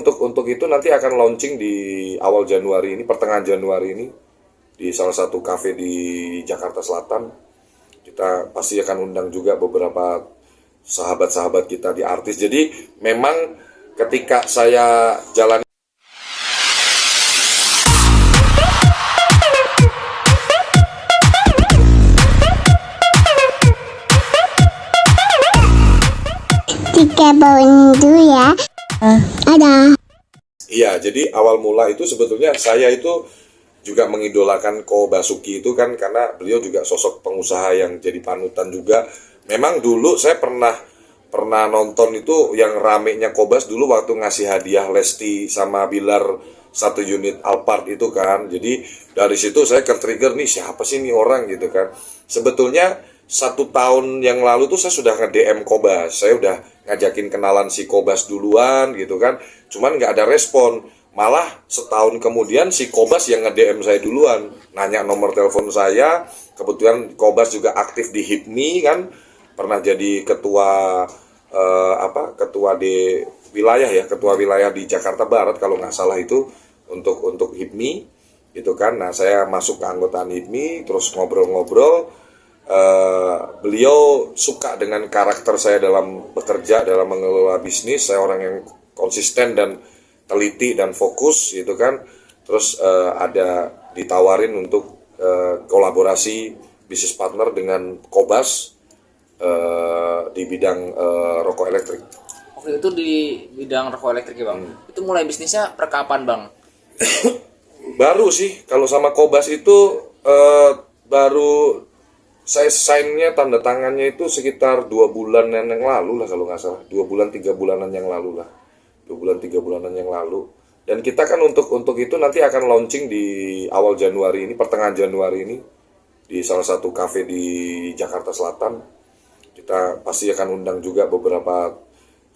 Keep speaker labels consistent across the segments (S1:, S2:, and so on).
S1: untuk itu nanti akan launching di awal Januari ini, pertengahan Januari ini di salah satu kafe di Jakarta Selatan. Kita pasti akan undang juga beberapa sahabat-sahabat kita di artis. Jadi memang ketika saya jalan
S2: Tiga bawain dulu ya. Ada.
S1: Iya, jadi awal mula itu sebetulnya saya itu juga mengidolakan Ko Basuki itu kan karena beliau juga sosok pengusaha yang jadi panutan juga. Memang dulu saya pernah nonton itu yang ramenya Kobas dulu waktu ngasih hadiah Lesti sama Bilar 1 unit Alphard itu kan. Jadi dari situ saya ke-trigger nih siapa sih ini orang gitu kan. Sebetulnya 1 tahun yang lalu tuh saya sudah nge-DM Kobas. Saya udah ngajakin kenalan si Kobas duluan gitu kan. Cuman nggak ada respon. Malah setahun kemudian si Kobas yang nge-DM saya duluan. Nanya nomor telepon saya. Kebetulan Kobas juga aktif di HIPMI kan. Pernah jadi ketua ketua di wilayah ya, ketua wilayah di Jakarta Barat kalau nggak salah itu untuk HIPMI gitu kan. Nah saya masuk ke anggotaan HIPMI terus ngobrol-ngobrol. Beliau suka dengan karakter saya dalam bekerja, dalam mengelola bisnis. Saya orang yang konsisten dan teliti dan fokus gitu kan. Terus ada ditawarin untuk kolaborasi bisnis partner dengan Kobas di bidang rokok elektrik.
S3: Oke, itu di bidang rokok elektrik ya bang. Itu mulai bisnisnya per kapan bang?
S1: Baru sih kalau sama Kobas itu baru saya sign-nya, tanda tangannya itu sekitar 2 bulan yang lalu lah kalau nggak salah. 2 bulan 3 bulanan yang lalu lah. 2 bulan 3 bulanan yang lalu. Dan kita kan untuk itu nanti akan launching di awal Januari ini, pertengahan Januari ini di salah satu kafe di Jakarta Selatan. Kita pasti akan undang juga beberapa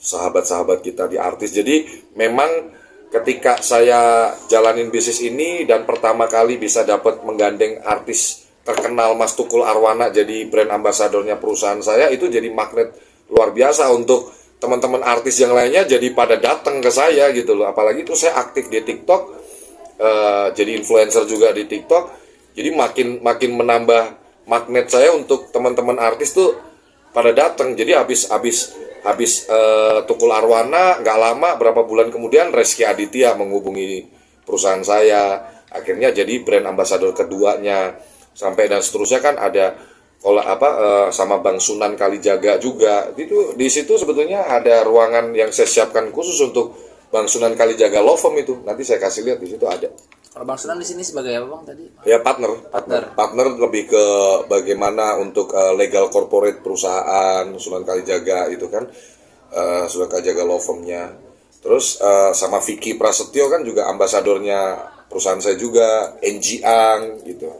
S1: sahabat-sahabat kita di artis. Jadi memang ketika saya jalanin bisnis ini dan pertama kali bisa dapat menggandeng artis terkenal Mas Tukul Arwana jadi brand ambasadornya perusahaan saya, itu jadi magnet luar biasa untuk teman-teman artis yang lainnya jadi pada datang ke saya gitu loh. Apalagi itu saya aktif di TikTok, jadi influencer juga di TikTok. Jadi makin menambah magnet saya untuk teman-teman artis tuh pada datang. Jadi habis Tukul Arwana nggak lama, berapa bulan kemudian Rezky Aditya menghubungi perusahaan saya, akhirnya jadi brand ambasador keduanya. Sampai dan seterusnya kan ada sama Bang Sunan Kalijaga juga. Itu di situ sebetulnya ada ruangan yang saya siapkan khusus untuk Bang Sunan Kalijaga Law Firm itu. Nanti saya kasih lihat di situ ada.
S3: Kalau Bang Sunan di sini sebagai apa bang tadi?
S1: Ya partner lebih ke bagaimana untuk legal corporate perusahaan Sunan Kalijaga itu kan, Sunan Kalijaga Law Firm-nya. Terus sama Vicky Prasetyo kan juga ambasadornya perusahaan saya juga, NG Ang gitu.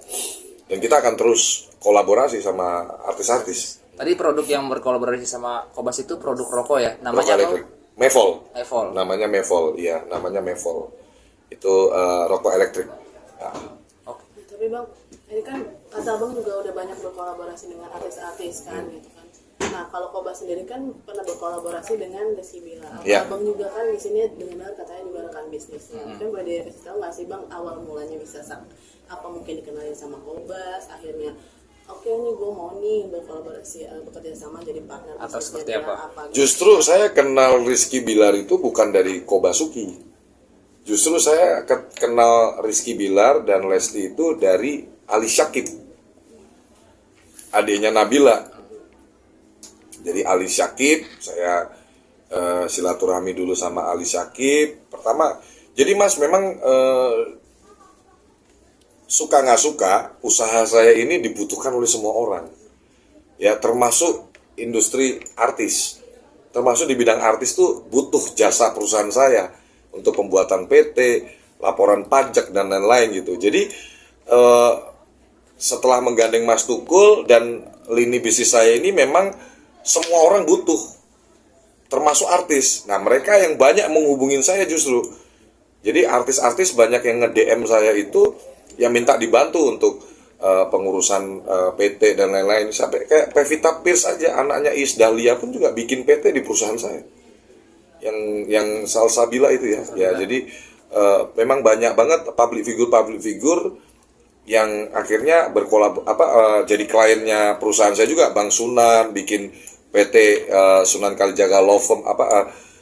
S1: Dan kita akan terus kolaborasi sama artis-artis.
S3: Tadi produk yang berkolaborasi sama Kobas itu produk rokok ya? Namanya apa?
S1: Mevol.
S3: Namanya
S1: Mevol. Itu rokok elektrik. Nah.
S4: Okay. Tapi bang, ini kan kata abang juga udah banyak berkolaborasi dengan artis-artis kan gitu kan. Nah kalau Kobas sendiri kan pernah berkolaborasi dengan Rizky Bilar.
S1: Yeah.
S4: Abang juga kan di sini dengar katanya juga rekan bisnisnya. Kan boleh dikasih tahu nggak sih bang awal mulanya bisa apa mungkin dikenalin sama Kobas, akhirnya oke nih gue mau nih berkolaborasi bekerja sama jadi partner
S3: atau
S4: bisnisnya
S3: seperti apa?
S4: gitu.
S1: Justru saya kenal Rizky Bilar itu bukan dari Ko Basuki. Justru saya kenal Rizky Bilar dan Lesti itu dari Ali Syakib, adiknya Nabila. Jadi Ali Syakib, saya silaturahmi dulu sama Ali Syakib. Pertama, jadi Mas memang suka nggak suka, usaha saya ini dibutuhkan oleh semua orang. Ya termasuk industri artis. Termasuk di bidang artis tuh butuh jasa perusahaan saya untuk pembuatan PT, laporan pajak dan lain-lain gitu. Jadi setelah menggandeng Mas Tukul dan lini bisnis saya ini memang semua orang butuh, termasuk artis. Nah mereka yang banyak menghubungin saya justru. Jadi artis-artis banyak yang nge-DM saya itu yang minta dibantu untuk pengurusan PT dan lain-lain. Sampai kayak Pevita Pierce aja, anaknya Iis Dahlia pun juga bikin PT di perusahaan saya. yang Salsabila itu ya. Ya, jadi memang banyak banget public figure yang akhirnya jadi kliennya perusahaan saya juga. Bang Sunan bikin PT Sunan Kalijaga Law Firm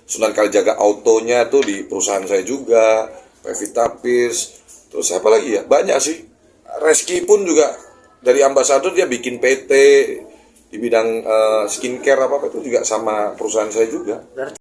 S1: Sunan Kalijaga Autonya tuh di perusahaan saya juga. Pevita Pierce, terus siapa lagi ya? Banyak sih. Reski pun juga dari ambasador dia bikin PT di bidang skincare apa itu juga sama perusahaan saya juga.
S3: Berarti